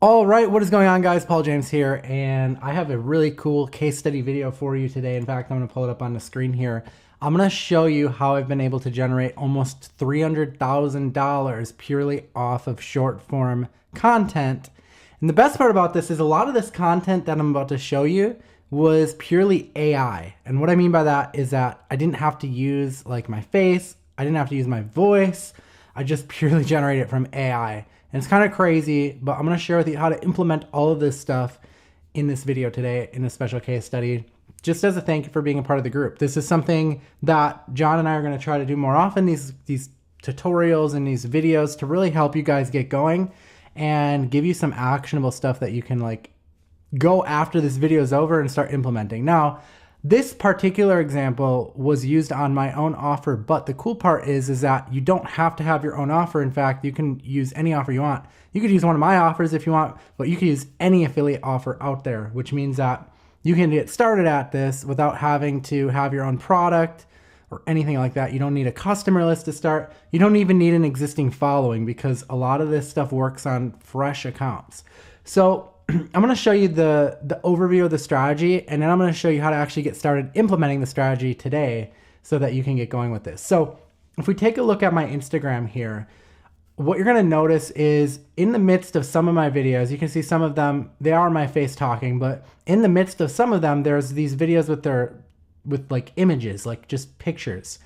All right, what is going on, guys? Paul James here, and I have a really cool case study video for you today. In fact, I'm going to pull it up on the screen here. I'm going to show you how I've been able to generate almost $300,000 purely off of short form content. And the best part about this is a lot of this content that I'm about to show you was purely AI. And what I mean by that is that I didn't have to use like my face, I didn't have to use my voice. I just purely generate it from AI. And it's kind of crazy, but I'm going to share with you how to implement all of this stuff in this video today in a special case study, just as a thank you for being a part of the group. This is something that John and I are going to try to do more often, these tutorials and these videos to really help you guys get going and give you some actionable stuff that you can like go after this video is over and start implementing. Now, this particular example was used on my own offer, but the cool part is that you don't have to have your own offer. In fact, you can use any offer you want. You could use one of my offers if you want, but you could use any affiliate offer out there, which means that you can get started at this without having to have your own product or anything like that. You don't need a customer list to start. You don't even need an existing following because a lot of this stuff works on fresh accounts. So I'm going to show you the overview of the strategy, and then I'm going to show you how to actually get started implementing the strategy today so that you can get going with this. So if we take a look at my Instagram here, what you're going to notice is in the midst of some of my videos, you can see some of them, they are my face talking, but in the midst of some of them, there's these videos with like images, like just pictures.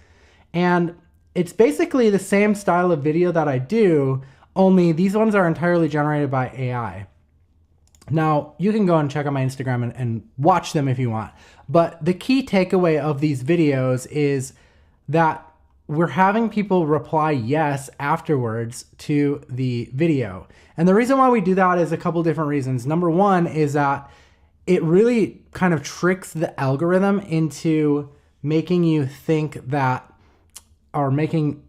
And it's basically the same style of video that I do, only these ones are entirely generated by AI. Now, you can go and check out my Instagram and watch them if you want. But the key takeaway of these videos is that we're having people reply yes afterwards to the video. And the reason why we do that is a couple different reasons. Number one is that it really kind of tricks the algorithm into making you think that, or making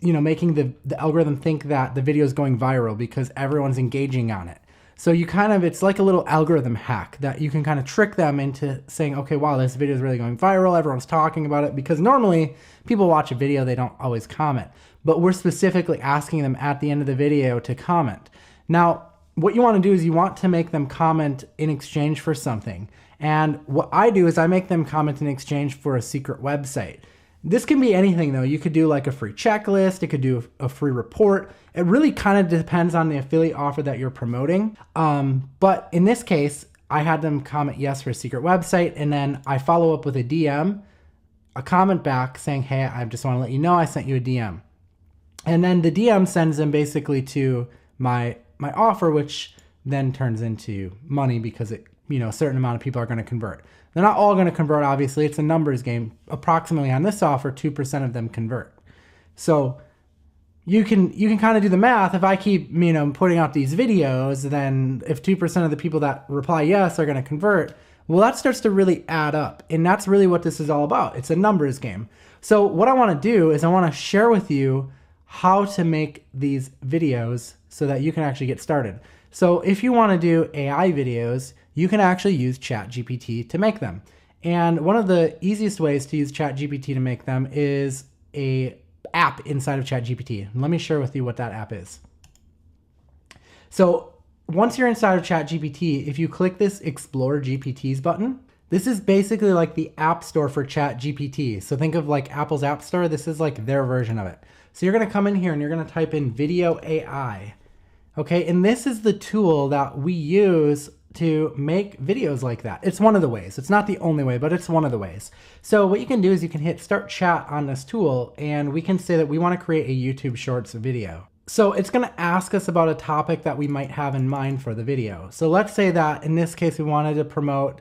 the algorithm think that the video is going viral because everyone's engaging on it. So you kind of, it's like a little algorithm hack that you can kind of trick them into saying, okay, wow, this video is really going viral. Everyone's talking about it, because normally people watch a video, they don't always comment, but we're specifically asking them at the end of the video to comment. Now, what you want to do is you want to make them comment in exchange for something. And what I do is I make them comment in exchange for a secret website. This can be anything though. You could do like a free checklist. It could do a free report. It really kind of depends on the affiliate offer that you're promoting. But in this case, I had them comment yes for a secret website. And then I follow up with a DM, a comment back saying, hey, I just want to let you know I sent you a DM. And then the DM sends them basically to my offer, which then turns into money because a certain amount of people are going to convert. They're not all going to convert, obviously. It's a numbers game. Approximately on this offer, 2% of them convert. So you can kind of do the math. If I keep putting out these videos, then if 2% of the people that reply yes are going to convert, well, that starts to really add up. And that's really what this is all about. It's a numbers game. So what I want to do is I want to share with you how to make these videos so that you can actually get started. So if you want to do AI videos, you can actually use ChatGPT to make them. And one of the easiest ways to use ChatGPT to make them is a app inside of ChatGPT. Let me share with you what that app is. So once you're inside of ChatGPT, if you click this Explore GPTs button, this is basically like the app store for ChatGPT. So think of like Apple's App Store. This is like their version of it. So you're going to come in here and you're going to type in Video AI. Okay, and this is the tool that we use to make videos like that. It's one of the ways. It's not the only way, but it's one of the ways. So what you can do is you can hit Start Chat on this tool, and we can say that we want to create a YouTube Shorts video. So it's going to ask us about a topic that we might have in mind for the video. So let's say that in this case we wanted to promote,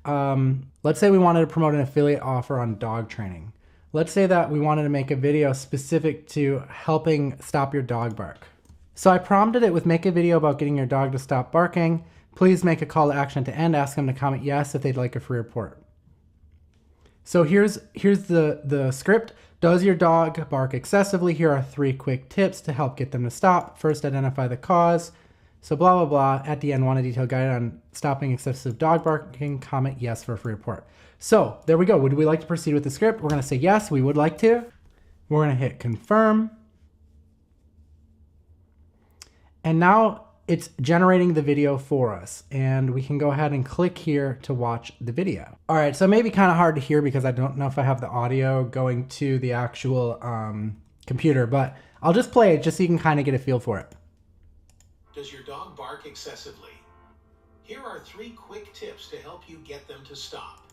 an affiliate offer on dog training. Let's say that we wanted to make a video specific to helping stop your dog bark. So I prompted it with make a video about getting your dog to stop barking. Please make a call to action to end. Ask them to comment yes if they'd like a free report. So here's the script. Does your dog bark excessively? Here are 3 quick tips to help get them to stop. First, identify the cause. So blah, blah, blah. At the end, want a detailed guide on stopping excessive dog barking. Comment yes for a free report. So there we go. Would we like to proceed with the script? We're going to say yes, we would like to. We're going to hit confirm. And now it's generating the video for us, and we can go ahead and click here to watch the video. All right, so it may be kind of hard to hear because I don't know if I have the audio going to the actual computer, but I'll just play it just so you can kind of get a feel for it. Does your dog bark excessively? Here are 3 quick tips to help you get them to stop.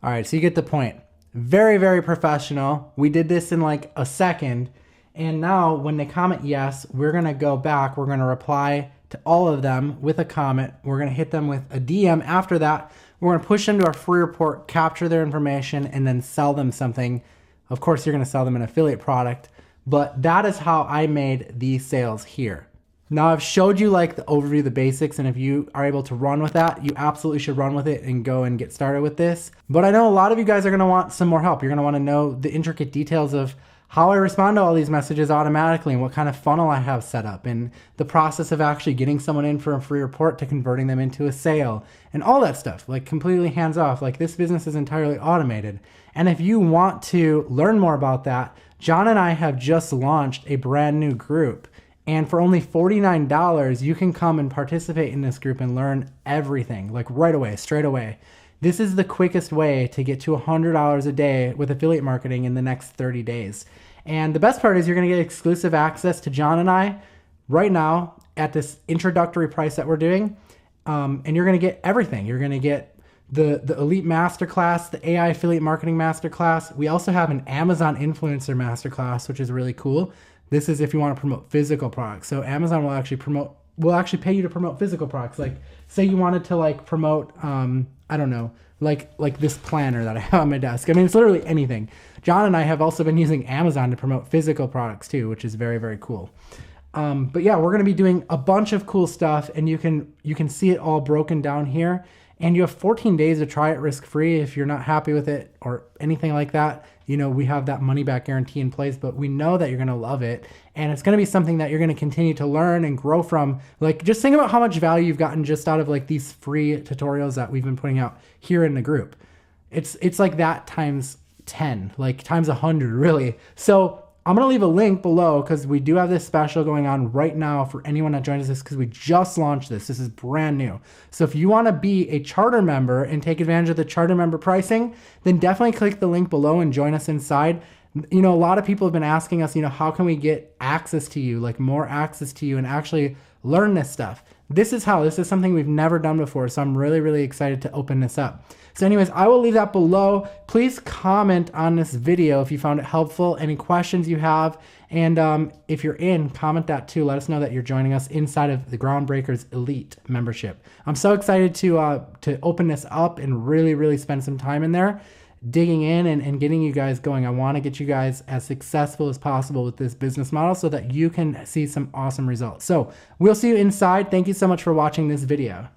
All right, so you get the point. Very, very professional. We did this in like a second. And now when they comment yes, we're gonna go back. We're gonna reply to all of them with a comment. We're gonna hit them with a DM. After that, we're gonna push them to our free report, capture their information, and then sell them something. Of course, you're gonna sell them an affiliate product, but that is how I made these sales here. Now I've showed you like the overview, the basics, and if you are able to run with that, you absolutely should run with it and go and get started with this. But I know a lot of you guys are gonna want some more help. You're gonna wanna know the intricate details of how I respond to all these messages automatically and what kind of funnel I have set up and the process of actually getting someone in for a free report to converting them into a sale and all that stuff, like completely hands off. Like this business is entirely automated. And if you want to learn more about that, John and I have just launched a brand new group. And for only $49, you can come and participate in this group and learn everything, like right away, straight away. This is the quickest way to get to $100 a day with affiliate marketing in the next 30 days. And the best part is you're gonna get exclusive access to John and I right now at this introductory price that we're doing. And you're gonna get everything. You're gonna get the Elite Masterclass, the AI Affiliate Marketing Masterclass. We also have an Amazon Influencer Masterclass, which is really cool. This is if you want to promote physical products. So Amazon will actually pay you to promote physical products. Like say you wanted to like promote, I don't know, like this planner that I have on my desk. I mean, it's literally anything. John and I have also been using Amazon to promote physical products too, which is very, very cool. But yeah, we're going to be doing a bunch of cool stuff, and you can see it all broken down here. And you have 14 days to try it risk-free. If you're not happy with it or anything like that, you know, we have that money-back guarantee in place, but we know that you're gonna love it. And it's gonna be something that you're gonna continue to learn and grow from. Like, just think about how much value you've gotten just out of like these free tutorials that we've been putting out here in the group. It's like that times 10, like times 100 really. So I'm gonna leave a link below because we do have this special going on right now for anyone that joins us because we just launched this. This is brand new. So if you wanna be a charter member and take advantage of the charter member pricing, then definitely click the link below and join us inside. You know, a lot of people have been asking us, you know, how can we get access to you, like more access to you and actually learn this stuff? This is something we've never done before. So I'm really, really excited to open this up. So anyways, I will leave that below. Please comment on this video if you found it helpful, any questions you have. And if you're in, comment that too. Let us know that you're joining us inside of the Groundbreakers Elite membership. I'm so excited to open this up and really, really spend some time in there, digging in and getting you guys going. I want to get you guys as successful as possible with this business model so that you can see some awesome results. So we'll see you inside. Thank you so much for watching this video.